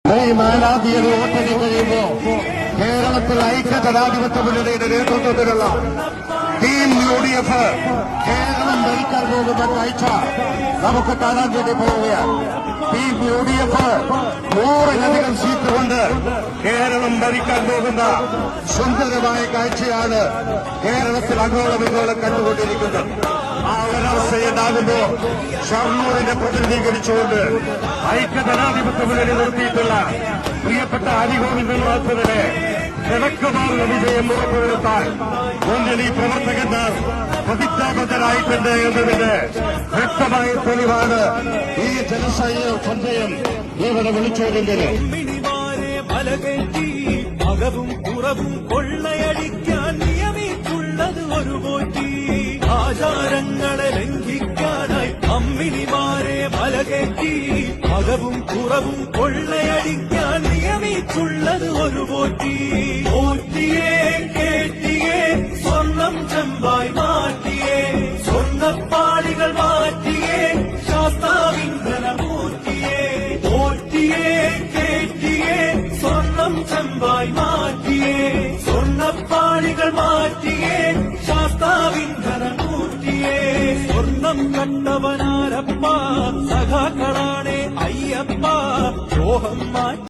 തീയതി വോട്ടെണ്ണി കഴിയുമ്പോ കേരളത്തിൽ ഐക്യജനാധിപത്യ മുന്നണിയുടെ നേതൃത്വത്തിലുള്ള ടീം UDF കേരളം ഭരിക്കാൻ പോകുന്ന കാഴ്ച നമുക്ക് കാണാൻ വേണ്ടി പോവുകയാണ്. ടീം UDF 100-ലധികം സീറ്റ് കൊണ്ട് കേരളം ഭരിക്കാൻ പോകുന്ന സുന്ദരമായ കാഴ്ചയാണ് കേരളത്തിൽ അങ്ങോളം ഇങ്ങോളം കണ്ടുകൊണ്ടിരിക്കുന്നത്. ആ ഒരവസ്ഥയുണ്ടാകുമ്പോ ഷർണൂരിനെ പ്രതിനിധീകരിച്ചുകൊണ്ട് ഐക്യജനാധിപത്യ മുന്നണി നിർത്തിയിട്ടുള്ള പ്രിയപ്പെട്ട ഹരിഗോവിന്ദൻ മാത്തവരെ കിഴക്കുമാറുള്ള വിജയം ഉറപ്പുവരുത്താൻ മുന്നണി പ്രവർത്തകന്മാർ പ്രതിജ്ഞാബദ്ധരായിട്ടുണ്ട് എന്നതിന് വ്യക്തമായ തെളിവാണ് ഈ ജനസഞ്ചയം ഇവിടെ വിളിച്ചോടുന്നത്. അകവും പുറവും കൊള്ളയടിക്കാൻ നിയമിച്ചുള്ളത് ഒരു പോറ്റി. ആചാരങ്ങളെ ലംഘിക്കാനായി അമ്മിണിമാരെ മലകെട്ടി അകവും പുറവും കൊള്ളയടിക്കാൻ നിയമിച്ചുള്ളത് ഒരു പോറ്റി. പോറ്റിയെ കേട്ടിയെ സ്വർണം ചെമ്പായി മാറ്റിയേ, സ്വർണ്ണപ്പാളികൾ മാറ്റിയേ, ശാസ്താവിന്ധനമൂർത്തിയെ. പോറ്റിയെ കേട്ടിയെ സ്വർണം ചെമ്പായി മാറ്റിയേ, സ്വർണ്ണപ്പാളികൾ മാറ്റിയേ, ശാസ്താവിന്ധനമൂർത്തിയെ. സ്വർണം കണ്ടവനാരപ്പ സഖാക്കളാണേ അയ്യപ്പ ദ്രോഹം മാറ്റി